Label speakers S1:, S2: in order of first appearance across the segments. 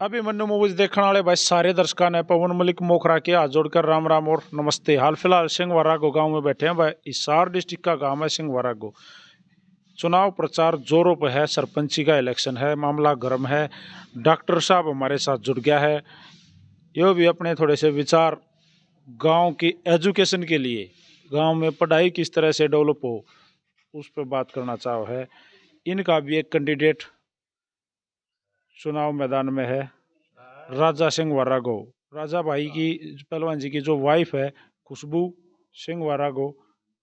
S1: Abhimanyu movies देखने वाले भाई सारे दर्शकों ने पवन मलिक मोखरा के हाथ जोड़कर राम राम और नमस्ते। हाल फिलहाल सिंहवारागो गांव में बैठे हैं भाई। हिसार डिस्ट्रिक्ट का गांव है सिंहवारागो। चुनाव प्रचार जोरों पर है, सरपंची का इलेक्शन है, मामला गर्म है। डॉक्टर साहब हमारे साथ जुड़ गया है। ये भी अपने थोड़े से विचार गांव की एजुकेशन के लिए, गांव में पढ़ाई किस तरह से डेवलप हो, उस पर बात करना चाहो है। इनका भी एक कैंडिडेट चुनाव मैदान में है, राजा सिंह वारागो। राजा भाई की, पहलवान जी की जो वाइफ है खुशबू सिंह वारागो,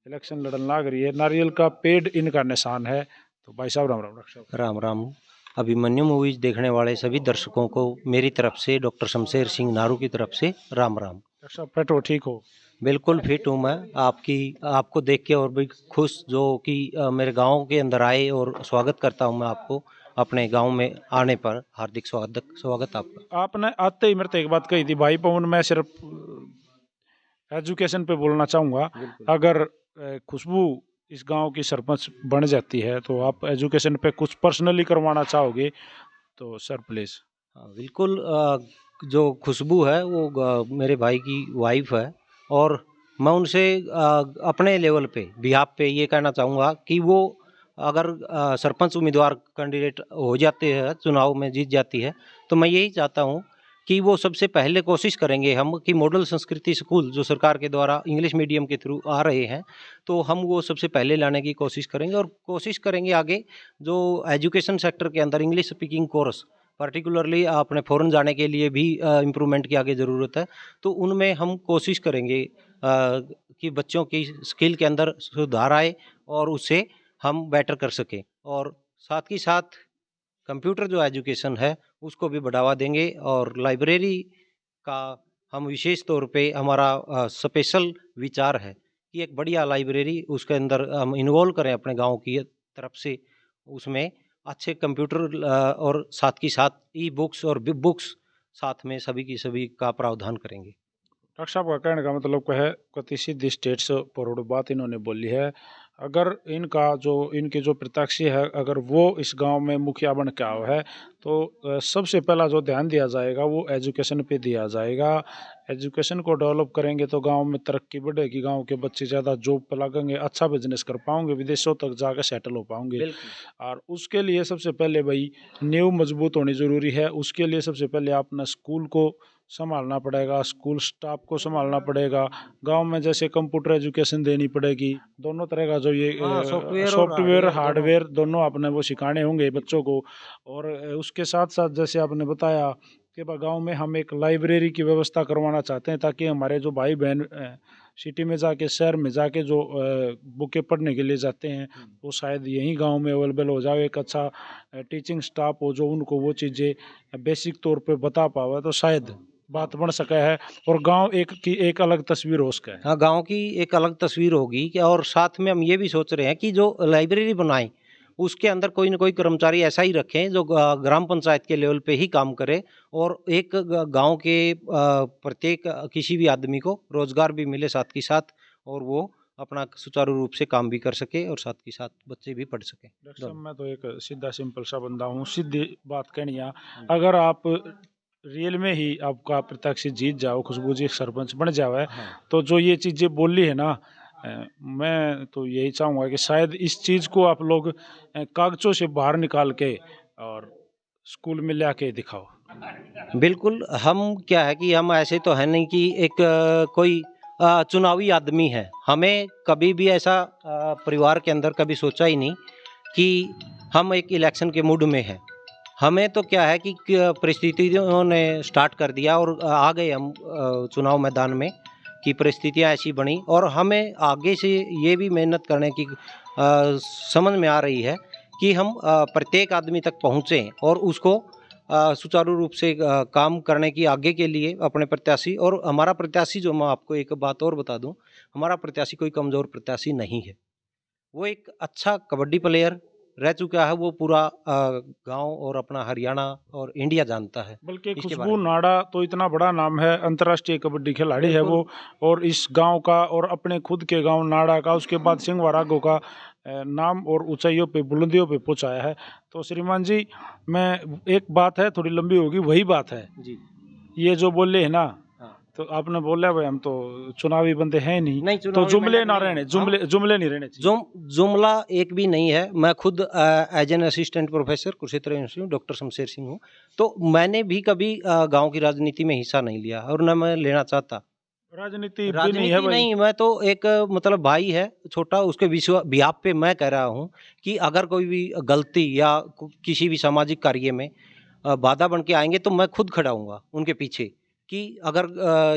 S1: इलेक्शन लड़न लाग रही है। नारियल का पेड़ इनका निशान है। तो भाई साहब राम राम।
S2: राम राम। अभिमन्यु मूवीज देखने वाले सभी दर्शकों को मेरी तरफ से, डॉक्टर शमशेर सिंह नारू की तरफ से राम राम।
S1: डॉक्टर साहब फिट हो, ठीक हो?
S2: बिल्कुल फिट हूँ मैं। आपको देख के और भी खुश, जो कि मेरे गांव के अंदर आए, और स्वागत करता हूँ मैं आपको अपने गांव में आने पर। हार्दिक स्वागत आपका।
S1: आपने आते ही मेरे से एक बात कही थी भाई पवन, मैं सिर्फ एजुकेशन पे बोलना चाहूँगा। अगर खुशबू इस गांव की सरपंच बन जाती है तो आप एजुकेशन पे कुछ पर्सनली करवाना चाहोगे तो सर प्लीज़।
S2: हाँ, बिल्कुल। जो खुशबू है वो मेरे भाई की वाइफ है, और मैं उनसे अपने लेवल पे, बिहाफ पे ये कहना चाहूँगा कि वो अगर सरपंच उम्मीदवार कैंडिडेट हो जाते हैं, चुनाव में जीत जाती है, तो मैं यही चाहता हूँ कि वो सबसे पहले कोशिश करेंगे हम कि मॉडल संस्कृति स्कूल जो सरकार के द्वारा इंग्लिश मीडियम के थ्रू आ रहे हैं, तो हम वो सबसे पहले लाने की कोशिश करेंगे, और कोशिश करेंगे आगे जो एजुकेशन सेक्टर के अंदर इंग्लिश स्पीकिंग कोर्स, पर्टिकुलरली आपने फ़ॉरेन जाने के लिए भी इम्प्रूवमेंट की आगे ज़रूरत है, तो उनमें हम कोशिश करेंगे कि बच्चों की स्किल के अंदर सुधार आए और उसे हम बेटर कर सकें। और साथ ही साथ कंप्यूटर जो एजुकेशन है उसको भी बढ़ावा देंगे, और लाइब्रेरी का हम विशेष तौर पे हमारा स्पेशल विचार है कि एक बढ़िया लाइब्रेरी उसके अंदर हम इन्वॉल्व करें अपने गाँव की तरफ से। उसमें अच्छे कंप्यूटर और साथ ही साथ ई बुक्स और बुक्स साथ में सभी की सभी का प्रावधान करेंगे।
S1: डॉक्टर साहब का कहने का मतलब है कति सीधी स्टेट्स फॉरवर्ड बात इन्होंने बोली है। अगर इनका जो इनके जो प्रत्याशी है, अगर वो इस गांव में मुखिया बन के आओ है तो सबसे पहला जो ध्यान दिया जाएगा वो एजुकेशन पे दिया जाएगा। एजुकेशन को डेवलप करेंगे तो गांव में तरक्की बढ़ेगी, गांव के बच्चे ज़्यादा जॉब पर लगेंगे, अच्छा बिजनेस कर पाओगे, विदेशों तक जाकर सेटल हो पाओगे। और उसके लिए सबसे पहले भाई नींव मजबूत होनी ज़रूरी है। उसके लिए सबसे पहले अपना स्कूल को संभालना पड़ेगा, स्कूल स्टाफ को संभालना पड़ेगा। गांव में जैसे कंप्यूटर एजुकेशन देनी पड़ेगी, दोनों तरह का जो ये सॉफ्टवेयर हार्डवेयर दोनों आपने वो सिखाने होंगे बच्चों को। और उसके साथ साथ जैसे आपने बताया कि गांव में हम एक लाइब्रेरी की व्यवस्था करवाना चाहते हैं, ताकि हमारे जो भाई बहन सिटी में जाके, शहर में जाके जो बुकें पढ़ने के लिए जाते हैं वो शायद यहीं गांव में अवेलेबल हो जाए। एक अच्छा टीचिंग स्टाफ हो जो उनको वो चीज़ें बेसिक तौर पे बता पावे तो शायद बात बन सका है, और गांव एक अलग तस्वीर हो सका है।
S2: हाँ, गांव की एक अलग तस्वीर होगी कि, और साथ में हम ये भी सोच रहे हैं कि जो लाइब्रेरी बनाएं उसके अंदर कोई ना कोई कर्मचारी ऐसा ही रखें जो ग्राम पंचायत के लेवल पे ही काम करे, और एक गांव के प्रत्येक किसी भी आदमी को रोजगार भी मिले साथ ही साथ, और वो अपना सुचारू रूप से काम भी कर सके और साथ ही साथ बच्चे भी पढ़ सके।
S1: डॉक्टर साहब मैं तो एक सीधा सिंपल सा बंदा हूँ, सीधी बात कहनी है। अगर आप रियल में ही आपका प्रत्याशी जीत जाओ, खुशबू जी सरपंच बन जाओ, तो जो ये चीज़ें बोली है ना, मैं तो यही चाहूँगा कि शायद इस चीज़ को आप लोग कागजों से बाहर निकाल के और स्कूल में ले आके दिखाओ।
S2: बिल्कुल। हम क्या है कि हम ऐसे तो है नहीं कि एक कोई चुनावी आदमी है। हमें कभी भी ऐसा परिवार के अंदर कभी सोचा ही नहीं कि हम एक इलेक्शन के मूड में हैं। हमें तो क्या है कि परिस्थितियों ने स्टार्ट कर दिया और आ गए हम चुनाव मैदान में, कि परिस्थितियां ऐसी बनी, और हमें आगे से ये भी मेहनत करने की समझ में आ रही है कि हम प्रत्येक आदमी तक पहुँचें और उसको सुचारू रूप से काम करने की आगे के लिए अपने प्रत्याशी। और हमारा प्रत्याशी, जो मैं आपको एक बात और बता दूं, हमारा प्रत्याशी कोई कमज़ोर प्रत्याशी नहीं है। वो एक अच्छा कबड्डी प्लेयर रह चुका है, वो पूरा गांव और अपना हरियाणा और इंडिया जानता है।
S1: बल्कि खुशबू नाडा तो इतना बड़ा नाम है, अंतर्राष्ट्रीय कबड्डी खिलाड़ी है वो, और इस गांव का और अपने खुद के गांव नाडा का, उसके बाद सिंहवारागो का नाम और ऊंचाइयों पे, बुलंदियों पे पहुंचाया है। तो श्रीमान जी, मैं एक बात है, थोड़ी लंबी होगी, वही बात है
S2: जी।
S1: ये जो बोले है ना,
S2: हाँ।
S1: तो आपने बोला भाई हम तो चुनावी बंदे हैं नहीं, तो
S2: चुनावी
S1: जुमले
S2: मेहनत
S1: ना
S2: नहीं
S1: रहने,
S2: है।
S1: जुमले नहीं रहने चाहिए।
S2: जुमला एक भी नहीं है। मैं खुद as an assistant professor Kurukshetra university में डॉक्टर शमशेर सिंह हूँ। तो मैंने भी कभी गांव की राजनीति में हिस्सा नहीं लिया और न मैं लेना चाहता।
S1: राजनीति भी नहीं है
S2: राजनीति
S1: भाई।
S2: नहीं, मैं तो एक मतलब भाई है छोटा, उसके बिहाफ पे मैं कह रहा हूँ कि अगर कोई भी गलती या किसी भी सामाजिक कार्य में बाधा बन के आएंगे तो मैं खुद खड़ा हूँगा उनके पीछे कि अगर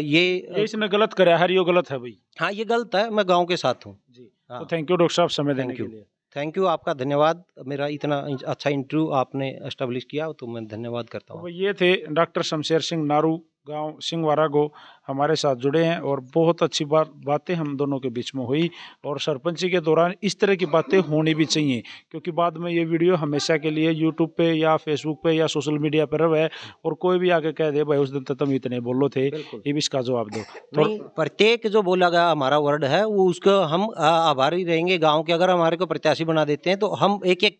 S1: ये इसने गलत करा है, ये गलत है भाई।
S2: हाँ ये गलत है, मैं गांव के साथ हूँ।
S1: जी।
S2: हाँ।
S1: तो थैंक यू डॉक्टर साहब समय देने
S2: थैंक
S1: के
S2: यू।
S1: लिए।
S2: थैंक यू, आपका धन्यवाद। मेरा इतना अच्छा इंटरव्यू आपने एस्टेब्लिश किया तो मैं धन्यवाद करता
S1: तो
S2: हूँ।
S1: ये थे डॉक्टर शमशेर सिंह नारू, गांव सिंहवारा गो, हमारे साथ जुड़े हैं और बहुत अच्छी बातें हम दोनों के बीच में हुई। और सरपंची के दौरान इस तरह की बातें होनी भी चाहिए, क्योंकि बाद में ये वीडियो हमेशा के लिए यूट्यूब पे या फेसबुक पे या सोशल मीडिया पर रहे और कोई भी आके कह दे भाई उस दिन तो तुम इतने बोलो थे, ये भी इसका जवाब दो।
S2: नहीं, प्रत्येक जो बोला गया हमारा वर्ड है वो उसको हम आभारी रहेंगे गांव के। अगर हमारे को प्रत्याशी बना देते हैं तो हम एक एक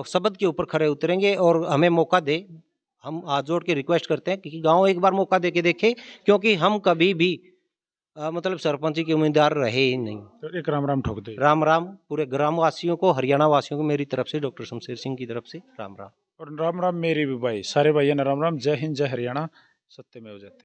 S2: शब्द के ऊपर खड़े उतरेंगे और हमें मौका दे। हम हाथ जोड़ के रिक्वेस्ट करते हैं कि गांव एक बार मौका दे के देखे, क्योंकि हम कभी भी मतलब सरपंच के उम्मीदवार रहे ही नहीं।
S1: तो एक राम राम ठोक दे।
S2: राम राम पूरे ग्राम वासियों को, हरियाणा वासियों को मेरी तरफ से, डॉक्टर शमशेर सिंह की तरफ से राम राम।
S1: और राम राम मेरी भी भाई, सारे भाइयों ने राम राम। जय हिंद, जय हरियाणा, सत्यमेव जयते।